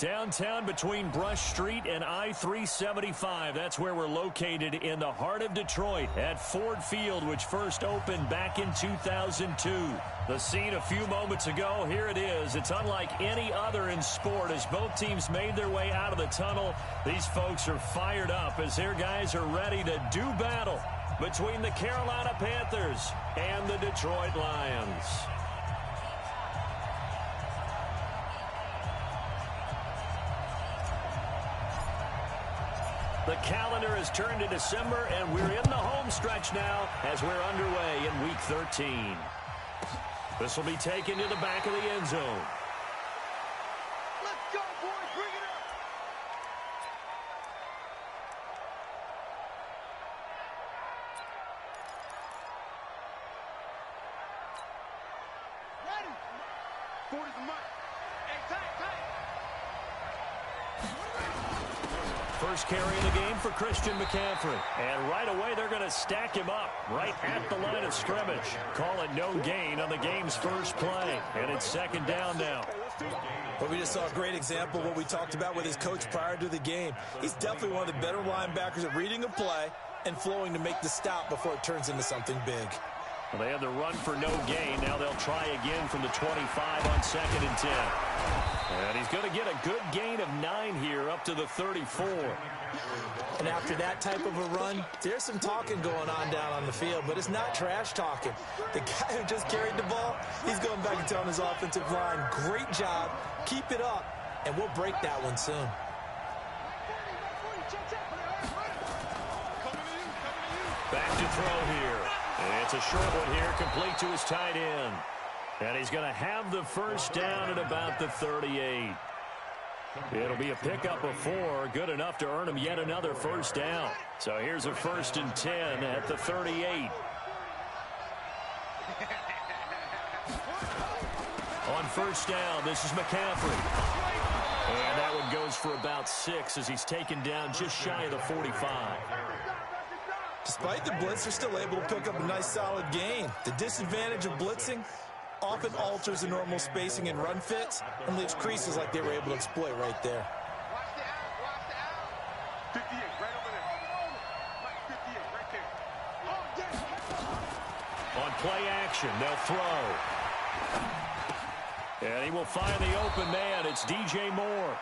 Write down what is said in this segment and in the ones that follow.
Downtown between Brush Street and I-375. That's where we're located in the heart of Detroit at Ford Field, which first opened back in 2002. The scene a few moments ago, here it is. It's unlike any other in sport as both teams made their way out of the tunnel. These folks are fired up as their guys are ready to do battle between the Carolina Panthers and the Detroit Lions. The calendar has turned to December, and we're in the home stretch now as we're underway in Week 13. This will be taken to the back of the end zone. Let's go, boys. Bring it up. Ready. 40's the mark. Hey, tight. First carry of the game for Christian McCaffrey. And right away, they're going to stack him up right at the line of scrimmage. Call it no gain on the game's first play. And it's second down now. Well, we just saw a great example of what we talked about with his coach prior to the game. He's definitely one of the better linebackers at reading a play and flowing to make the stop before it turns into something big. Well, they had the run for no gain. Now they'll try again from the 25 on 2nd and 10. And he's going to get a good gain of 9 here up to the 34. And after that type of a run, there's some talking going on down on the field, but it's not trash talking. The guy who just carried the ball, he's going back and telling his offensive line, great job, keep it up, and we'll break that one soon. Back to throw here. And it's a short one here, complete to his tight end. And he's going to have the first down at about the 38. It'll be a pickup of 4, good enough to earn him yet another first down. So here's a 1st and 10 at the 38. On first down, this is McCaffrey. And that one goes for about 6 as he's taken down just shy of the 45. Despite the blitz, they're still able to pick up a nice solid gain. The disadvantage of blitzing often alters the normal spacing and run fits and leaves creases like they were able to exploit right there. Watch the out. 58, right over there. 58, right there. On play action, they'll throw. And he will find the open man. It's DJ Moore.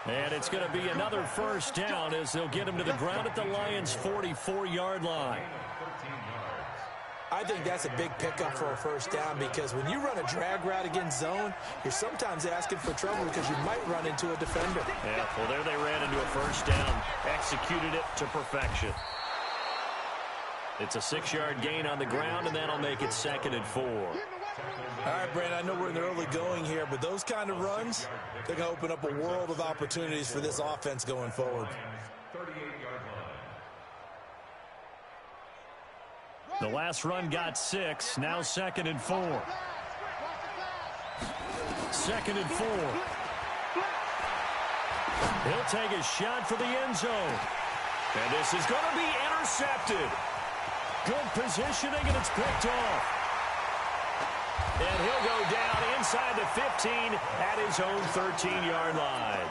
And it's going to be another first down as they'll get him to the ground at the Lions' 44-yard line. I think that's a big pickup for a first down because when you run a drag route against zone, you're sometimes asking for trouble because you might run into a defender. Yeah, well, there they ran into a first down, executed it to perfection. It's a 6-yard gain on the ground, and that'll make it 2nd and 4. All right, Brandon, I know we're in the early going here, but those kind of runs, they're going to open up a world of opportunities for this offense going forward. The last run got 6, now 2nd and 4. 2nd and 4. He'll take a shot for the end zone. And this is going to be intercepted. Good positioning, and it's picked off. And he'll go down inside the 15 at his own 13-yard line.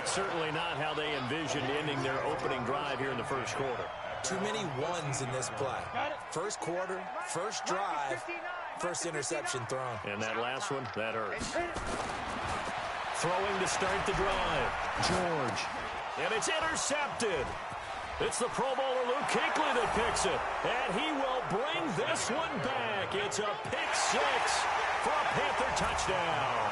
Certainly not how they envisioned ending their opening drive here in the first quarter. Too many ones in this play. First quarter, first drive, first interception thrown. And that last one, that hurts. Throwing to start the drive. George. And it's intercepted. It's the Pro Bowler Luke Kuechly that picks it. And he will bring this one back. It's a pick 6 for a Panther touchdown.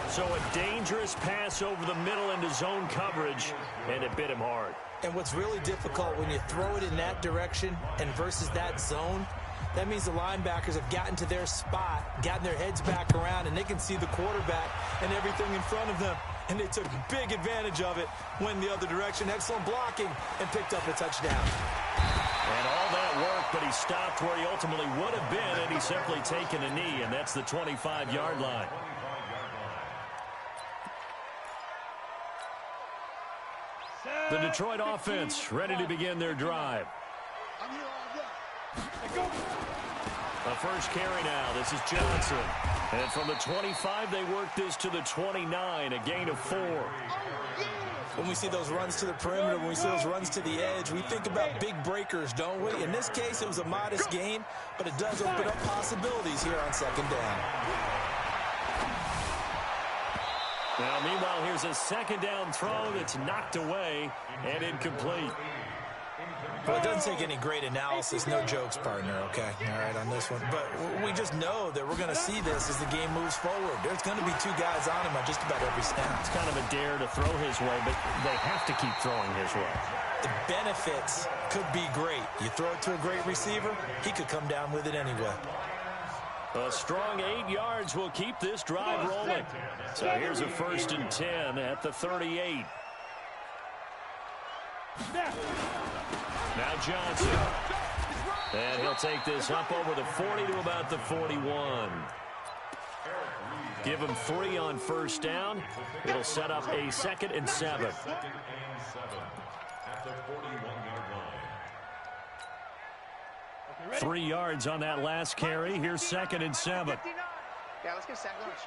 So a dangerous pass over the middle into zone coverage, and it bit him hard. And what's really difficult when you throw it in that direction and versus that zone, that means the linebackers have gotten to their spot, gotten their heads back around, and they can see the quarterback and everything in front of them. And they took big advantage of it, went the other direction, excellent blocking, and picked up a touchdown. And all that work, but he stopped where he ultimately would have been, and he's simply taken a knee, and that's the 25-yard line. The Detroit offense ready to begin their drive. The first carry now. This is Johnson. And from the 25, they work this to the 29, a gain of 4. When we see those runs to the perimeter, when we see those runs to the edge, we think about big breakers, don't we? In this case, it was a modest gain, but it does open up possibilities here on second down. Now, meanwhile, here's a second down throw that's knocked away and incomplete. Well, it doesn't take any great analysis, no jokes, partner, okay? All right, on this one. But we just know that we're going to see this as the game moves forward. There's going to be 2 guys on him on just about every snap. It's kind of a dare to throw his way, but they have to keep throwing his way. The benefits could be great. You throw it to a great receiver, he could come down with it anyway. A strong 8 yards will keep this drive rolling. So here's a 1st and 10 at the 38. Now Johnson. And he'll take this up over the 40 to about the 41. Give him 3 on 1st down. It'll set up a 2nd and 7. 3 yards on that last carry. Here's 2nd and 7. Yeah, let's get sack lunch.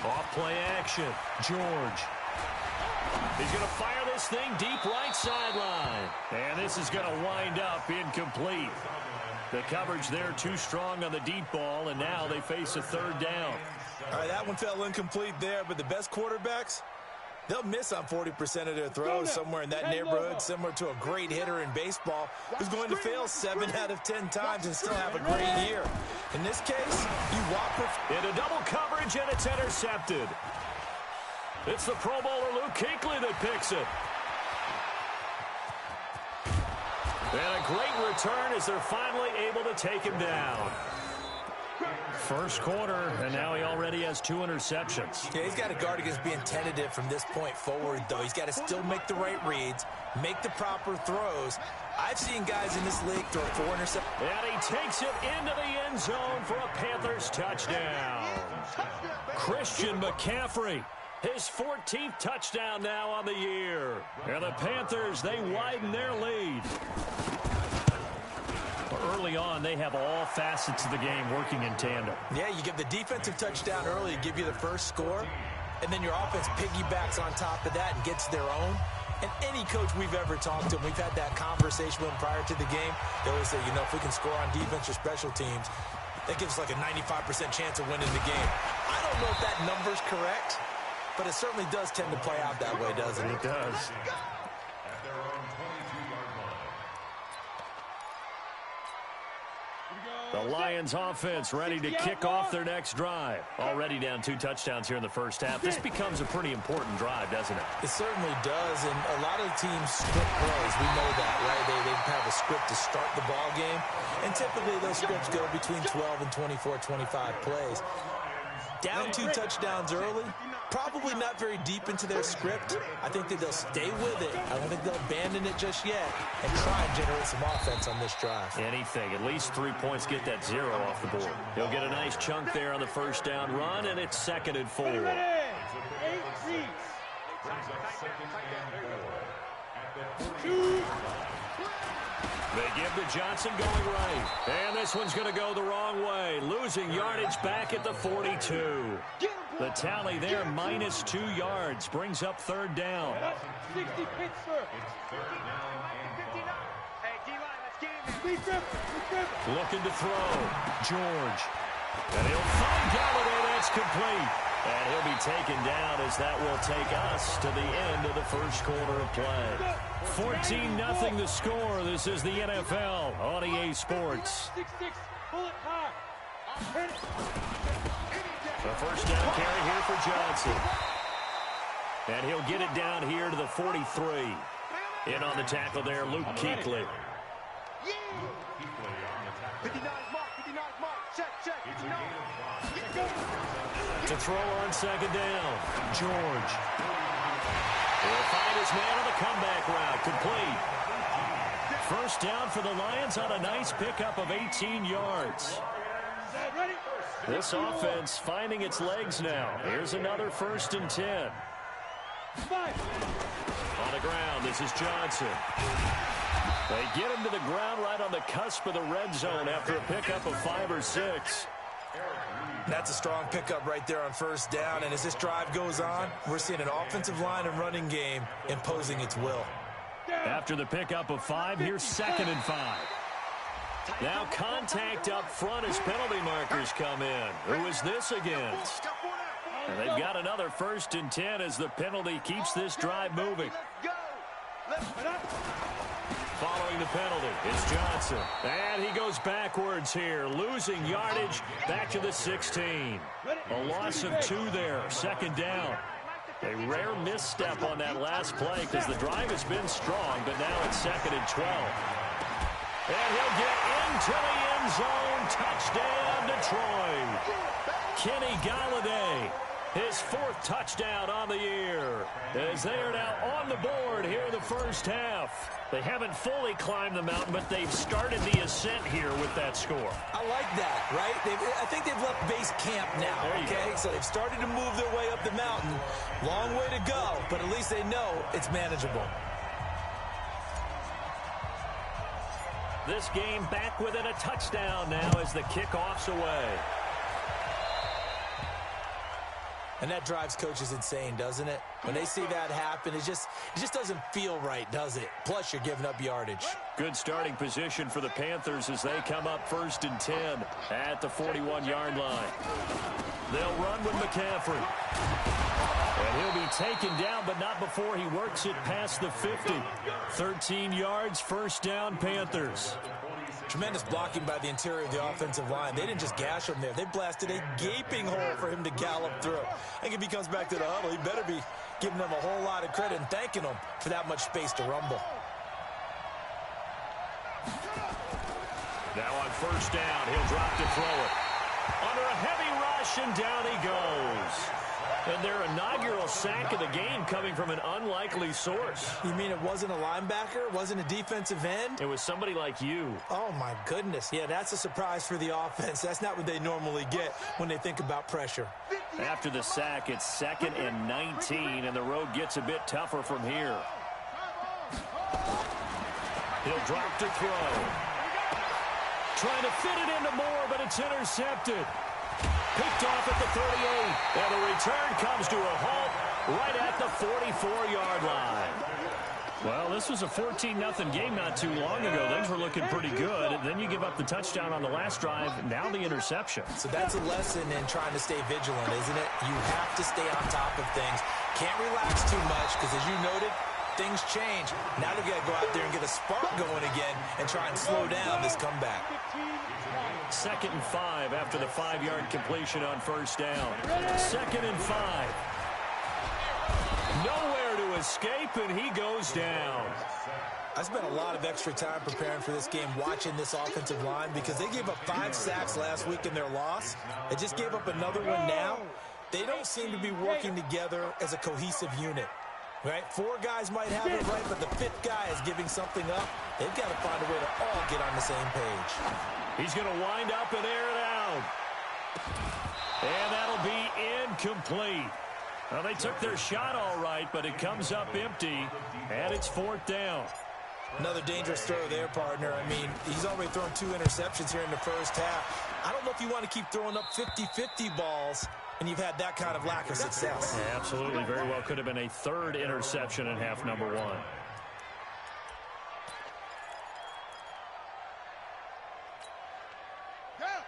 Off play action. George. He's going to fire this thing deep right sideline. And this is going to wind up incomplete. The coverage there too strong on the deep ball, and now they face a 3rd down. All right, that one fell incomplete there, but the best quarterbacks, they'll miss on 40% of their throws somewhere in that neighborhood, similar to a great hitter in baseball who's going to fail 7 out of 10 times and still have a great year. In this case, you walk into double coverage, and it's intercepted. It's the Pro Bowler Luke Kuechly that picks it. And a great return as they're finally able to take him down. First quarter, and now he already has 2 interceptions. Yeah, he's got to guard against being tentative from this point forward, though. He's got to still make the right reads, make the proper throws. I've seen guys in this league throw 4 interceptions. And he takes it into the end zone for a Panthers touchdown. Christian McCaffrey. His 14th touchdown now on the year. And the Panthers, they widen their lead. Early on, they have all facets of the game working in tandem. Yeah, you give the defensive touchdown early to give you the first score, and then your offense piggybacks on top of that and gets their own. And any coach we've ever talked to, and we've had that conversation with them prior to the game, they always say, you know, if we can score on defense or special teams, that gives us like a 95% chance of winning the game. I don't know if that number's correct, but it certainly does tend to play out that way, doesn't it? It does. The Lions offense ready to kick off their next drive. Already down 2 touchdowns here in the first half. This becomes a pretty important drive, doesn't it? It certainly does, and a lot of teams script plays. We know that, right? They have a script to start the ball game, and typically those scripts go between 12 and 24, 25 plays. Down 2 touchdowns early, probably not very deep into their script. I think that they'll stay with it. I don't think they'll abandon it just yet and try and generate some offense on this drive. Anything. At least 3 points, get that 0 off the board. He'll get a nice chunk there on the first down run, and it's 2nd and 4. They give to Johnson going right. And this one's going to go the wrong way. Losing yardage back at the 42. The tally there, minus 2 yards. Brings up 3rd down. 60 pitch, sir. Hey, D-line, let's get him. Looking to throw. George. And he'll find Galladay. That's complete. And he'll be taken down as that will take us to the end of the first quarter of play. 14-0 the score. This is the NFL on EA Sports. The first down carry here for Johnson. And he'll get it down here to the 43. In on the tackle there, Luke Kuechly. 59 mark, 59 mark. Check. To throw on 2nd down, George. He'll find his man on the comeback route, complete. First down for the Lions on a nice pickup of 18 yards. This offense finding its legs now. Here's another 1st and 10. On the ground, this is Johnson. They get him to the ground right on the cusp of the red zone after a pickup of 5 or 6. That's a strong pickup right there on first down. And as this drive goes on, we're seeing an offensive line and running game imposing its will. After the pickup of 5, here's 2nd and 5. Now contact up front as penalty markers come in. Who is this against? And they've got another 1st and 10 as the penalty keeps this drive moving. Following the penalty, it's Johnson. And he goes backwards here, losing yardage back to the 16. A loss of 2 there, 2nd down. A rare misstep on that last play because the drive has been strong, but now it's 2nd and 12. And he'll get into the end zone. Touchdown, Detroit. Kenny Galladay, his 4th touchdown on the year, as they are now on the board here in the first half. They haven't fully climbed the mountain, but they've started the ascent here with that score. I like that, right? I think they've left base camp now, okay? So they've started to move their way up the mountain. Long way to go, but at least they know it's manageable. This game back within a touchdown now as the kickoff's away. And that drives coaches insane, doesn't it? When they see that happen, it just doesn't feel right, does it? Plus, you're giving up yardage. Good starting position for the Panthers as they come up 1st and 10 at the 41-yard line. They'll run with McCaffrey. And he'll be taken down, but not before he works it past the 50. 13 yards, 1st down, Panthers. Tremendous blocking by the interior of the offensive line. They didn't just gash him there. They blasted a gaping hole for him to gallop through. I think if he comes back to the huddle, he better be giving them a whole lot of credit and thanking them for that much space to rumble. Now on 1st down, he'll drop to throw it. Under a heavy rush, and down he goes. And their inaugural sack of the game coming from an unlikely source. You mean it wasn't a linebacker? It wasn't a defensive end? It was somebody like you. Oh, my goodness. Yeah, that's a surprise for the offense. That's not what they normally get when they think about pressure. After the sack, it's 2nd and 19, and the road gets a bit tougher from here. He'll drop to throw. Trying to fit it into Moore, but it's intercepted. Picked off at the 38, and the return comes to a halt right at the 44-yard line. Well, this was a 14-0 game not too long ago. Things were looking pretty good. And then you give up the touchdown on the last drive, now the interception. So that's a lesson in trying to stay vigilant, isn't it? You have to stay on top of things. Can't relax too much because, as you noted, things change. Now they've got to go out there and get a spark going again and try and slow down this comeback. 2nd and 5 after the 5-yard completion on 1st down. 2nd and 5. Nowhere to escape, and he goes down. I spent a lot of extra time preparing for this game watching this offensive line because they gave up 5 sacks last week in their loss. They just gave up another one now. They don't seem to be working together as a cohesive unit. Right? 4 guys might have it right, but the 5th guy is giving something up. They've got to find a way to all get on the same page. He's going to wind up and air it out. And that'll be incomplete. Well, they took their shot all right, but it comes up empty, and it's 4th down. Another dangerous throw there, partner. I mean, he's already thrown 2 interceptions here in the first half. I don't know if you want to keep throwing up 50-50 balls and you've had that kind of lack of success. Yeah, absolutely. Very well could have been a 3rd interception in half number 1.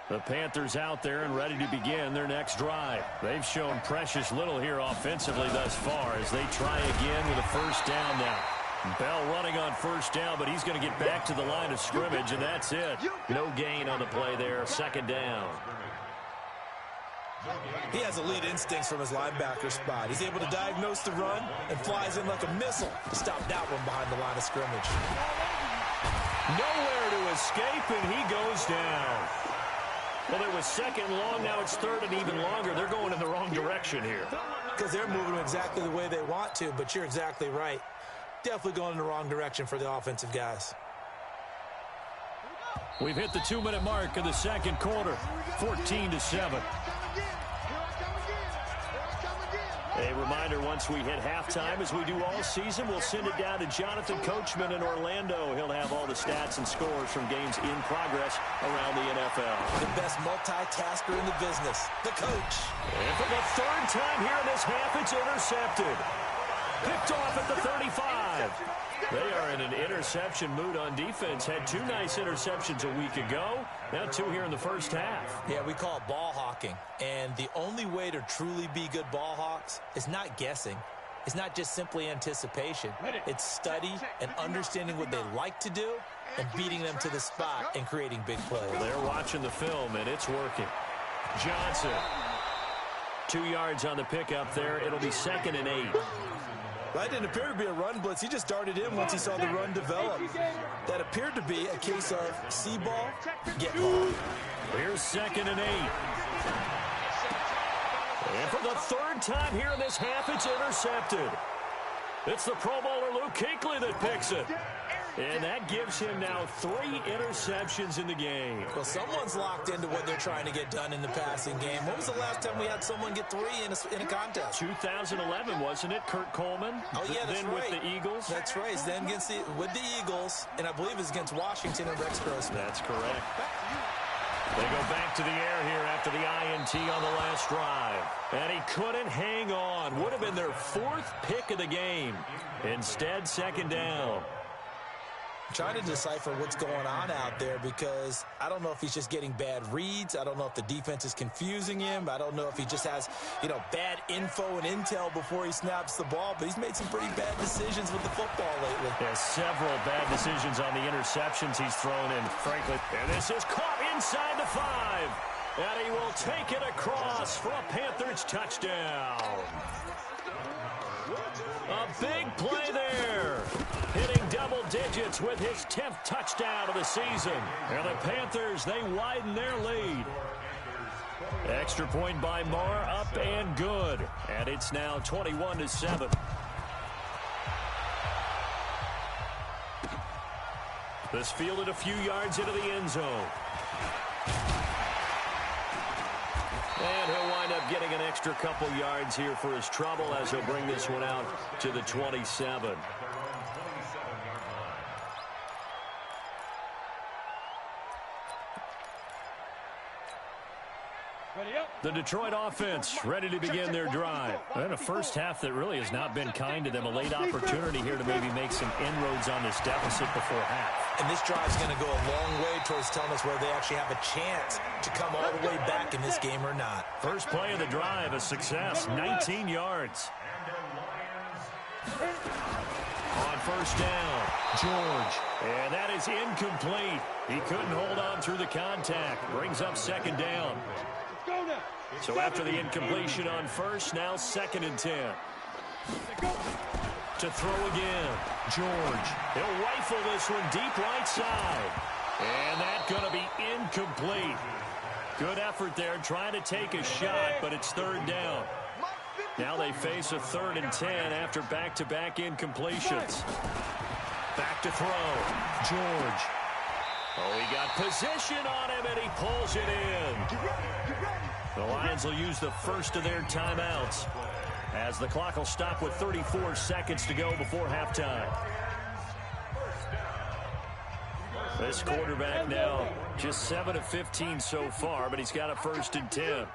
The Panthers out there and ready to begin their next drive. They've shown precious little here offensively thus far as they try again with a 1st down now. Bell running on 1st down, but he's going to get back to the line of scrimmage, and that's it. No gain on the play there, 2nd down. He has elite instincts from his linebacker spot. He's able to diagnose the run and flies in like a missile to stop that one behind the line of scrimmage. Nowhere to escape, and he goes down. Well, it was 2nd long, now it's 3rd and even longer. They're going in the wrong direction here. Because they're moving exactly the way they want to, but you're exactly right. Definitely going in the wrong direction for the offensive guys. We've hit the 2-minute mark of the 2nd quarter, 14-7. A reminder, once we hit halftime, as we do all season, we'll send it down to Jonathan Coachman in Orlando. He'll have all the stats and scores from games in progress around the NFL. The best multitasker in the business, the coach. And for the third time here in this half, it's intercepted. Picked off at the 35. They are in an interception mood on defense. Had 2 nice interceptions a week ago. Now 2 here in the first half. Yeah, we call it ball hawking. And the only way to truly be good ball hawks is not guessing. It's not just simply anticipation. It's study and understanding what they like to do and beating them to the spot and creating big plays. Well, they're watching the film, and it's working. Johnson. 2 yards on the pickup there. It'll be 2nd and 8. That didn't appear to be a run blitz. He just darted in once he saw the run develop. That appeared to be a case of see ball, get ball. Here's 2nd and 8. And for the third time here in this half, it's intercepted. It's the Pro Bowler Luke Kuechly that picks it. And that gives him now 3 interceptions in the game. Well, someone's locked into what they're trying to get done in the passing game. When was the last time we had someone get 3 in a contest? 2011, wasn't it? Kurt Coleman. Oh, yeah, that's then right. With the Eagles. That's right. Then with the Eagles, and I believe it's against Washington and Rex Grossman. That's correct. They go back to the air here after the INT on the last drive. And he couldn't hang on. Would have been their 4th pick of the game. Instead, 2nd down. Trying to decipher what's going on out there because I don't know if he's just getting bad reads. I don't know if the defense is confusing him. I don't know if he just has, bad info and intel before he snaps the ball. But he's made some pretty bad decisions with the football lately. There's several bad decisions on the interceptions he's thrown in, frankly. And this is caught inside the 5. And he will take it across for a Panthers touchdown. A big play there. Hitting double digits with his 10th touchdown of the season. And the Panthers, they widen their lead. Extra point by Marr, up and good. And it's now 21-7. This fielded a few yards into the end zone. And he'll wind up getting an extra couple yards here for his trouble as he'll bring this one out to the 27. The Detroit offense ready to begin their drive. And a first half that really has not been kind to them. A late opportunity here to maybe make some inroads on this deficit before half. And this drive's going to go a long way towards telling us whether they actually have a chance to come all the way back in this game or not. First play of the drive, a success, 19 yards. On first down, George. And that is incomplete. He couldn't hold on through the contact. Brings up 2nd down. So after the incompletion on first, now 2nd and 10. To throw again, George. He'll rifle this one deep right side. And that's going to be incomplete. Good effort there, trying to take a shot, but it's 3rd down. Now they face a 3rd and 10 after back-to-back incompletions. Back to throw, George. Oh, he got position on him, and he pulls it in. The Lions will use the first of their timeouts as the clock will stop with 34 seconds to go before halftime. This quarterback now just 7 of 15 so far, but he's got a 1st and 10.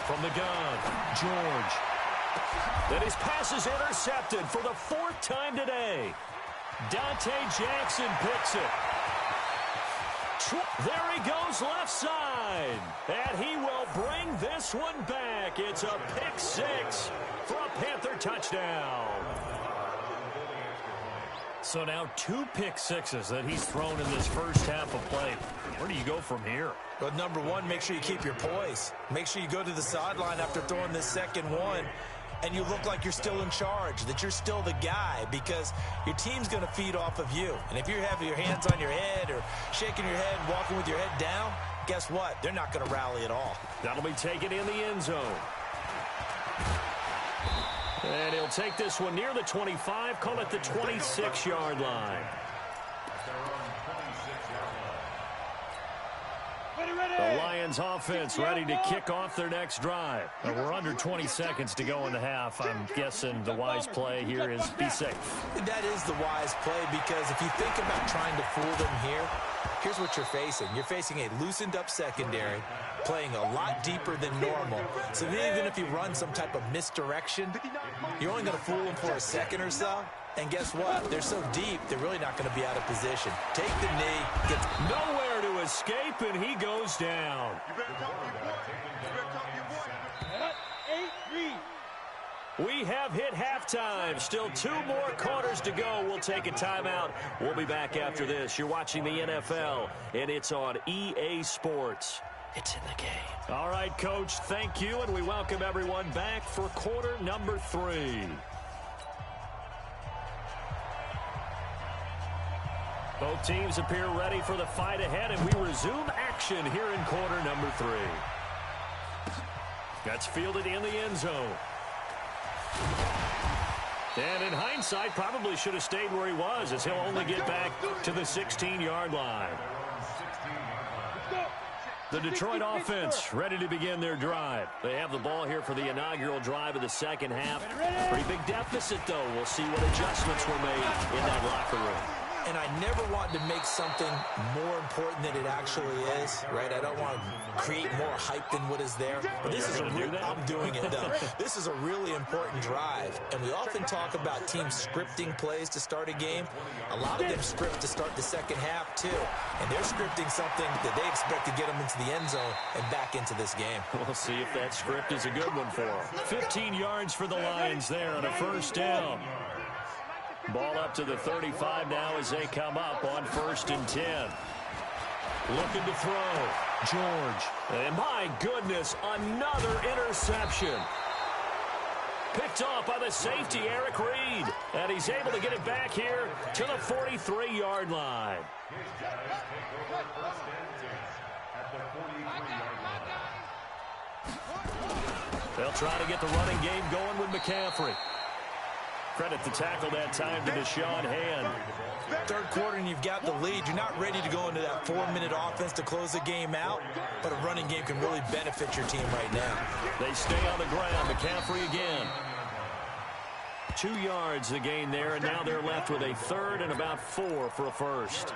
From the gun, George. Then his pass is intercepted for the 4th time today. Dante Jackson picks it. There he goes left side. And he will bring this one back. It's a pick 6 for a Panther touchdown. So now 2 pick sixes that he's thrown in this first half of play. Where do you go from here? Well, number one, make sure you keep your poise. Make sure you go to the sideline after throwing this second one, and you look like you're still in charge, that you're still the guy, because your team's going to feed off of you. And if you have your hands on your head or shaking your head, walking with your head down, guess what? They're not going to rally at all. That'll be taken in the end zone. And he'll take this one near the 25, call it the 26-yard line. The Lions offense ready to kick off their next drive. We're under 20 seconds to go in the half. I'm guessing the wise play here is be safe. That is the wise play, because if you think about trying to fool them here, here's what you're facing. You're facing a loosened up secondary, playing a lot deeper than normal. So even if you run some type of misdirection, you're only going to fool them for a second or so. And guess what? They're so deep, they're really not going to be out of position. Take the knee. Get nowhere to escape, and he goes down. We have hit halftime. Still 2 more quarters to go. We'll take a timeout. We'll be back after this. You're watching the NFL, and it's on EA Sports. It's in the game. All right, Coach, thank you, and we welcome everyone back for quarter number 3. Both teams appear ready for the fight ahead, and we resume action here in quarter number 3. That's fielded in the end zone. And in hindsight, probably should have stayed where he was, as he'll only get back to the 16-yard line. The Detroit offense ready to begin their drive. They have the ball here for the inaugural drive of the second half. Pretty big deficit, though. We'll see what adjustments were made in that locker room. And I never want to make something more important than it actually is, right? I don't want to create more hype than what is there. But this is I'm doing it, though. This is a really important drive. And we often talk about teams scripting plays to start a game. A lot of them script to start the second half, too. And they're scripting something that they expect to get them into the end zone and back into this game. We'll see if that script is a good one for them. 15 yards for the Lions there on a first down. Ball up to the 35 now as they come up on 1st and 10. Looking to throw. George. And my goodness, another interception. Picked off by the safety, Eric Reed. And he's able to get it back here to the 43-yard line. They'll try to get the running game going with McCaffrey. Credit the tackle that time to Deshaun Hand. Third quarter and you've got the lead. You're not ready to go into that 4-minute offense to close the game out, but a running game can really benefit your team right now. They stay on the ground. McCaffrey again. 2 yards the gain there, and now they're left with a third and about 4 for a first.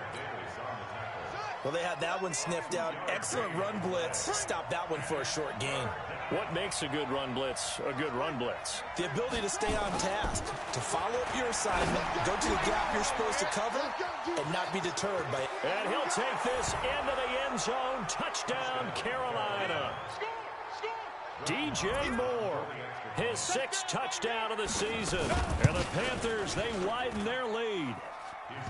Well, they had that one sniffed out. Excellent run blitz. Stop that one for a short gain. What makes a good run blitz a good run blitz? The ability to stay on task, to follow up your assignment, go to the gap you're supposed to cover, and not be deterred by it. And he'll take this into the end zone. Touchdown, Carolina. DJ Moore, his 6th touchdown of the season. And the Panthers, they widen their lead.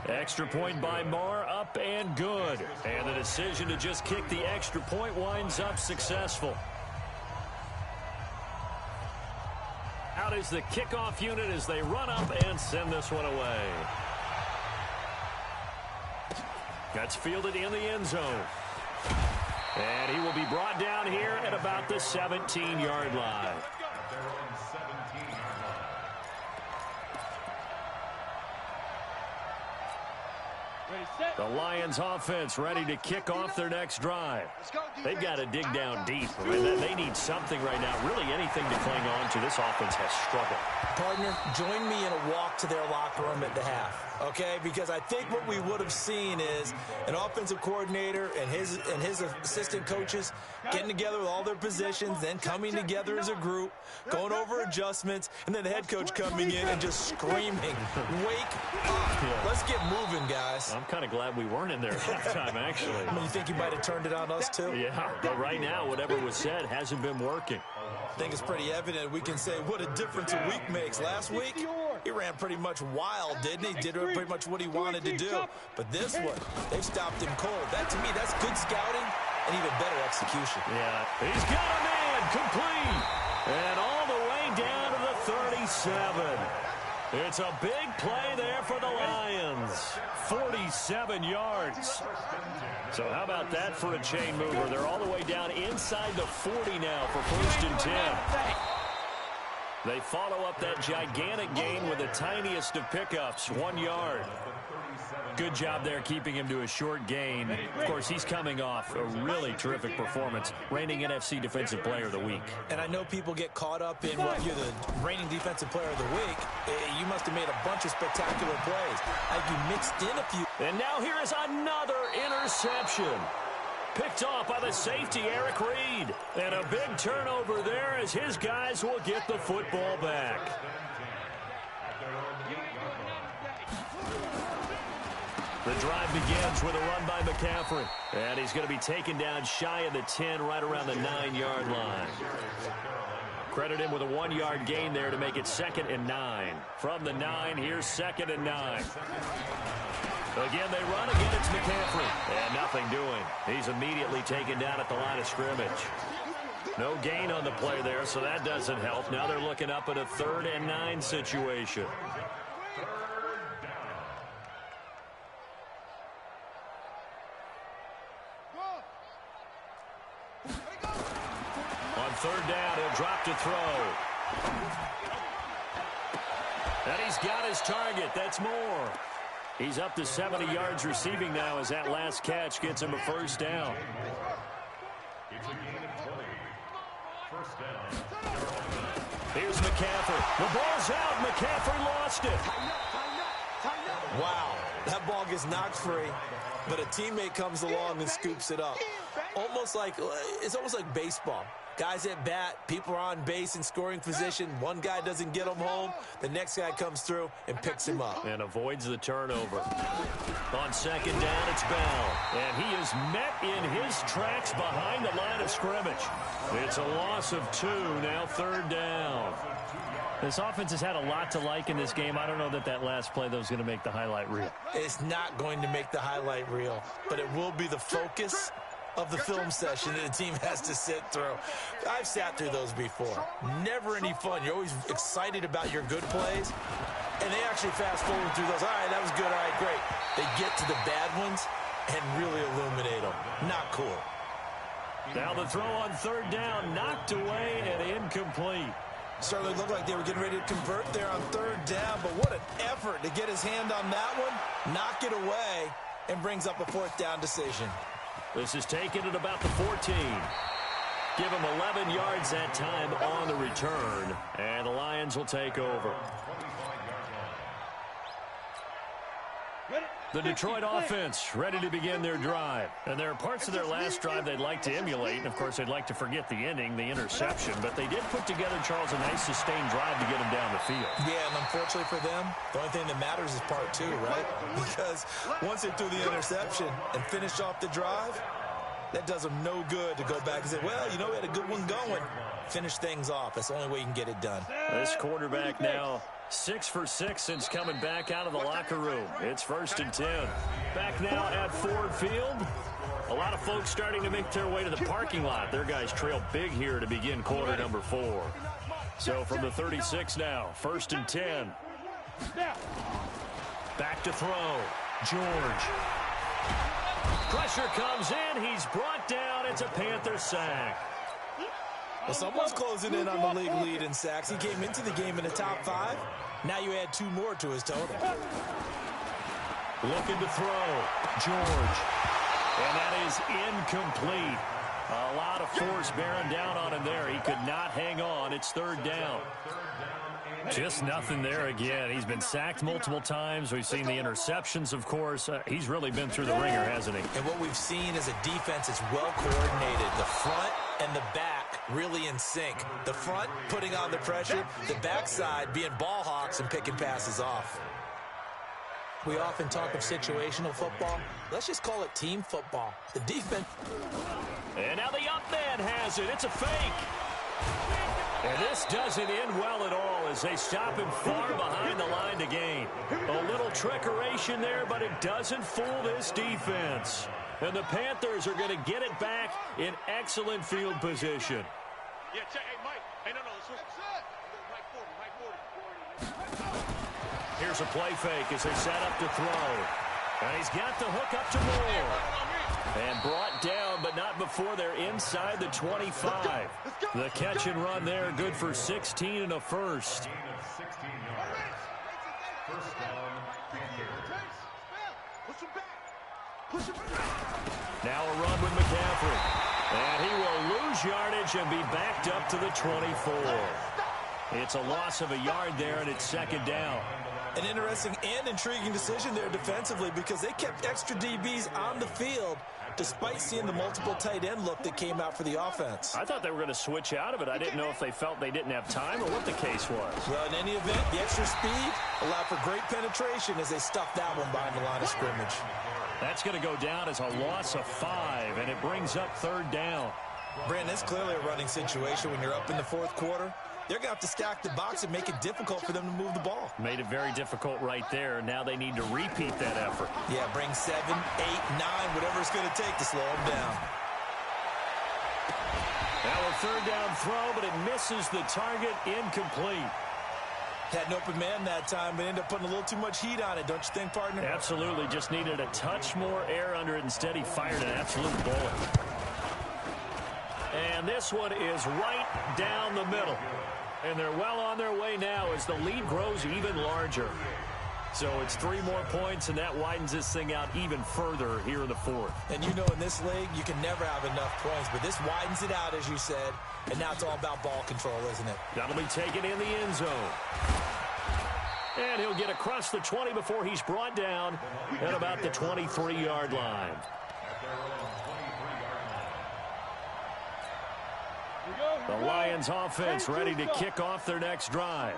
Extra point by Moore, up and good. And the decision to just kick the extra point winds up successful. Out is the kickoff unit as they run up and send this one away. That's fielded in the end zone. And he will be brought down here at about the 17-yard line. The Lions offense ready to kick off their next drive. They've got to dig down deep. I mean, they need something right now, really anything to cling on to. This offense has struggled. Partner, join me in a walk to their locker room at the half, okay? Because I think what we would have seen is an offensive coordinator and his assistant coaches getting together with all their positions, then coming together as a group, going over adjustments, and then the head coach coming in and just screaming, wake up. Yeah. Let's get moving, guys. I'm kind of glad we weren't in there at halftime, actually. I mean, you think you might have turned it on us, too? Yeah, but right now, whatever was said hasn't been working. I think it's pretty evident. We can say what a difference a week makes. Last week, he ran pretty much wild, didn't he? Did pretty much what he wanted to do. But this one, they've stopped him cold. That, to me, that's good scouting and even better execution. Yeah, he's got a man complete. And all the way down to the 37. It's a big play there for the Lions. 47 yards. So how about that for a chain mover? They're all the way down inside the 40 now for 1st and 10. They follow up that gigantic gain with the tiniest of pickups, 1 yard. Good job there keeping him to a short gain. Of course, he's coming off a really terrific performance, reigning NFC Defensive Player of the Week. And I know people get caught up in, well, you're the reigning Defensive Player of the Week. You must have made a bunch of spectacular plays. You mixed in a few. And now here is another interception. Picked off by the safety, Eric Reed. And a big turnover there as his guys will get the football back. The drive begins with a run by McCaffrey. And he's going to be taken down shy of the 10, right around the 9-yard line. Credit him with a 1-yard gain there to make it 2nd and 9. From the 9, here's 2nd and 9. Again, they run. Again, it's McCaffrey. And nothing doing. He's immediately taken down at the line of scrimmage. No gain on the play there, so that doesn't help. Now they're looking up at a 3rd and 9 situation. On 3rd down, he'll drop to throw. And he's got his target. That's Moore. He's up to 70 yards receiving now as that last catch gets him a 1st down. Here's McCaffrey. The ball's out. McCaffrey lost it. Wow, that ball gets knocked free, but a teammate comes along and scoops it up. It's almost like baseball. Guys at bat, people are on base in scoring position. One guy doesn't get him home. The next guy comes through and picks him up. And avoids the turnover. On 2nd down, it's Bell. And he is met in his tracks behind the line of scrimmage. It's a loss of 2, now 3rd down. This offense has had a lot to like in this game. I don't know that last play, though, is going to make the highlight reel. It's not going to make the highlight reel, but it will be the focus of the film session that the team has to sit through. I've sat through those before. Never any fun. You're always excited about your good plays, and they actually fast forward through those. All right, that was good. All right, great. They get to the bad ones and really illuminate them. Not cool. Now the throw on 3rd down, knocked away and incomplete. Certainly looked like they were getting ready to convert there on 3rd down, but what an effort to get his hand on that one, knock it away, and brings up a 4th down decision. This is taken at about the 14. Give him 11 yards that time on the return, and the Lions will take over. The Detroit offense ready to begin their drive. And there are parts of their last drive they'd like to emulate. And, of course, they'd like to forget the ending, the interception. But they did put together, Charles, a nice sustained drive to get them down the field. Yeah, and unfortunately for them, the only thing that matters is part 2, right? Because once they threw the interception and finished off the drive, that does them no good to go back and say, well, we had a good one going. Finish things off. That's the only way you can get it done. This quarterback now 6 for 6 since coming back out of the locker room. It's 1st and 10. Back now at Ford Field. A lot of folks starting to make their way to the parking lot. Their guys trail big here to begin quarter number 4. So from the 36 now, 1st and 10. Back to throw. George. Pressure comes in. He's brought down. It's a Panther sack. Well, someone's closing in on the league lead in sacks. He came into the game in the top 5. Now you add 2 more to his total. Looking to throw. George. And that is incomplete. A lot of force bearing down on him there. He could not hang on. It's 3rd down. Just nothing there again. He's been sacked multiple times. We've seen the interceptions, of course. He's really been through the ringer, hasn't he? And what we've seen is a defense that's well coordinated. The front and the back really in sync. The front putting on the pressure, the backside being ball hawks and picking passes off. We often talk of situational football. Let's just call it team football. The defense. And now the up man has it. It's a fake. And this doesn't end well at all as they stop him far behind the line to gain. A little trickeration there, but it doesn't fool this defense. And the Panthers are going to get it back in excellent field position. Yeah, check. Hey, Mike. Hey, no. Right 40. Here's a play fake as they set up to throw. And he's got the hook up to Moore. And brought down, but not before they're inside the 25. The catch and run there, good for 16 and a first. Now a run with McCaffrey. And he will lose yardage and be backed up to the 24. It's a loss of a yard there, and it's second down. An interesting and intriguing decision there defensively because they kept extra DBs on the field despite seeing the multiple tight end look that came out for the offense. I thought they were going to switch out of it. I didn't know if they felt they didn't have time or what the case was. Well, in any event, the extra speed allowed for great penetration as they stuffed that one behind the line of scrimmage. That's going to go down as a loss of 5, and it brings up third down. Brandon, it's clearly a running situation when you're up in the fourth quarter. They're going to have to stack the box and make it difficult for them to move the ball. Made it very difficult right there. Now they need to repeat that effort. Yeah, bring 7, 8, 9, whatever it's going to take to slow them down. Now a third down throw, but it misses the target, incomplete. Had an open man that time, but ended up putting a little too much heat on it, don't you think, partner? Absolutely. Just needed a touch more air under it. Instead, he fired an absolute bullet. And this one is right down the middle. And they're well on their way now as the lead grows even larger. So it's 3 more points, and that widens this thing out even further here in the fourth. And you know in this league, you can never have enough points, but this widens it out, as you said, and now it's all about ball control, isn't it? That'll be taken in the end zone. And he'll get across the 20 before he's brought down at about the 23-yard line. The Lions offense ready to kick off their next drive.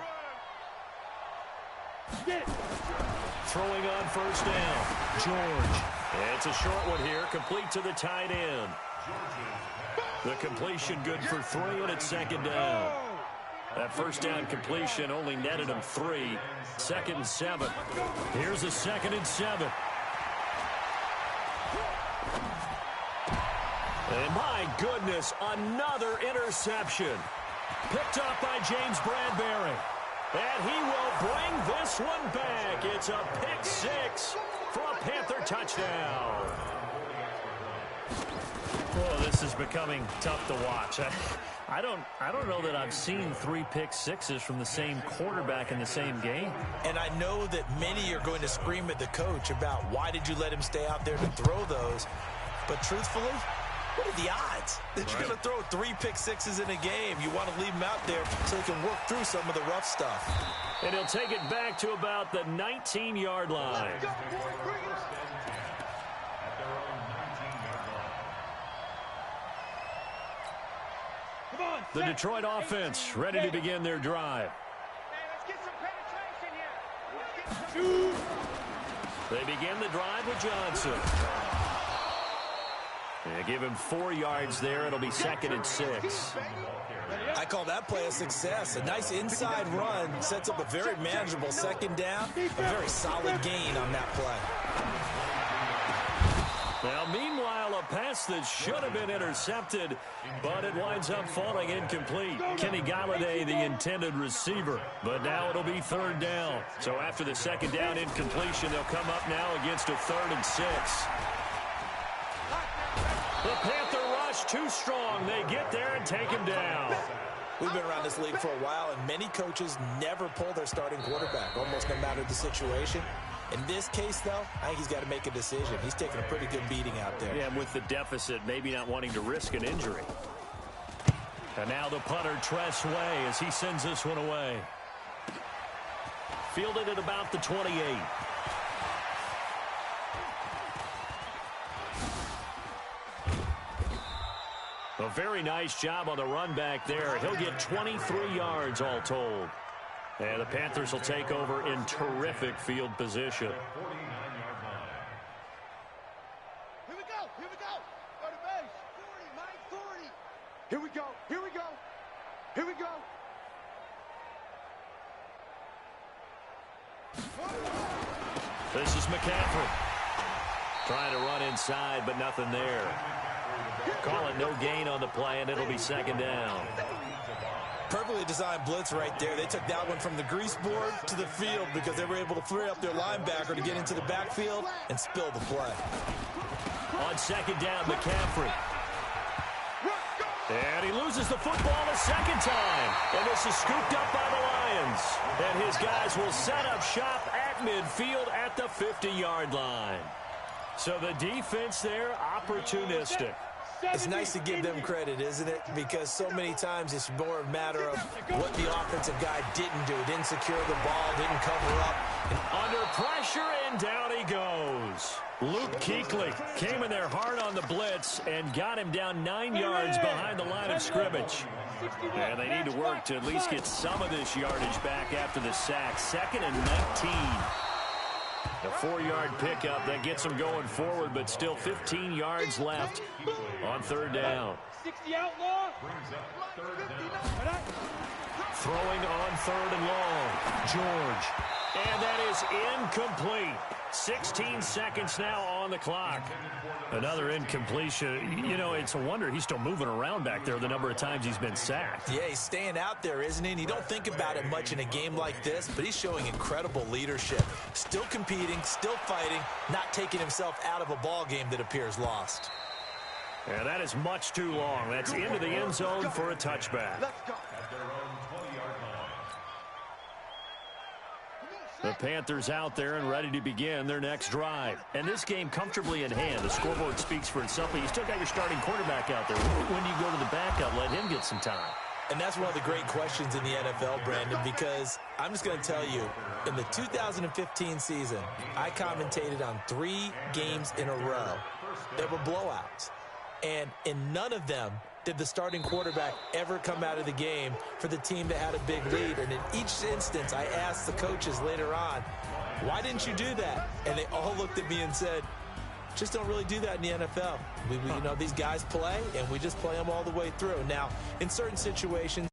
Throwing on first down, George. It's a short one here, complete to the tight end. The completion good for 3, and it's second down. That first down completion only netted him 3. 2nd and 7. Here's a 2nd and 7. And my goodness, another interception. Picked up by James Bradbury. And he will bring this one back. It's a pick 6 for a Panther touchdown. Oh, this is becoming tough to watch. I don't know that I've seen 3 pick 6s from the same quarterback in the same game. And I know that many are going to scream at the coach about why did you let him stay out there to throw those. But truthfully, what are the odds that you're going to throw 3 pick 6s in a game? You want to leave him out there so he can work through some of the rough stuff. And he'll take it back to about the 19-yard line. The Detroit offense ready to begin their drive. They begin the drive with Johnson. They give him 4 yards there. It'll be 2nd and 6. I call that play a success. A nice inside run sets up a very manageable second down. A very solid gain on that play. Now, meanwhile, a pass that should have been intercepted, but it winds up falling incomplete. Kenny Galladay, the intended receiver, but now it'll be 3rd down. So after the 2nd down incompletion, they'll come up now against a 3rd and 6. The Panther rush too strong. They get there and take him down. We've been around this league for a while, and many coaches never pull their starting quarterback, almost no matter the situation. In this case, though, I think he's got to make a decision. He's taking a pretty good beating out there. Yeah, with the deficit, maybe not wanting to risk an injury. And now the punter, Tress Way, as he sends this one away. Fielded at about the 28. A very nice job on the run back there. He'll get 23 yards all told. And the Panthers will take over in terrific field position. Here we go. Here we go. Go to base. 40, Mike, 40. Here we go. Here we go. Here we go. This is McCaffrey. Trying to run inside, but nothing there. Call it no gain on the play, and it'll be 2nd down. Perfectly designed blitz right there. They took that one from the grease board to the field because they were able to free up their linebacker to get into the backfield and spill the play. On second down, McCaffrey. And he loses the football a second time. And this is scooped up by the Lions. And his guys will set up shop at midfield at the 50-yard line. So the defense there, opportunistic. It's nice to give them credit, isn't it? Because so many times it's more a matter of what the offensive guy didn't do. Didn't secure the ball, didn't cover up. And under pressure, and down he goes. Luke Kuechly came in there hard on the blitz and got him down 9 yards behind the line of scrimmage. And they need to work to at least get some of this yardage back after the sack. 2nd and 19. A 4-yard pickup that gets them going forward, but still 15 yards left on 3rd down. 60 outlaw. Throwing on 3rd and long. George. And that is incomplete. 16 seconds now on the clock. Another incompletion. You know, it's a wonder he's still moving around back there the number of times he's been sacked. Yeah, he's staying out there, isn't he? And you don't think about it much in a game like this, but he's showing incredible leadership. Still competing, still fighting, not taking himself out of a ball game that appears lost. And that is much too long. That's into the end zone for a touchback. The Panthers out there and ready to begin their next drive. And this game comfortably in hand. The scoreboard speaks for itself, but you still got your starting quarterback out there. When do you go to the backup, let him get some time? And that's one of the great questions in the NFL, Brandon, because I'm just going to tell you, in the 2015 season, I commentated on 3 games in a row that were blowouts. And in none of them did the starting quarterback ever come out of the game for the team that had a big lead. And in each instance, I asked the coaches later on, why didn't you do that? And they all looked at me and said, just don't really do that in the NFL. You know, these guys play, and we just play them all the way through. Now, in certain situations,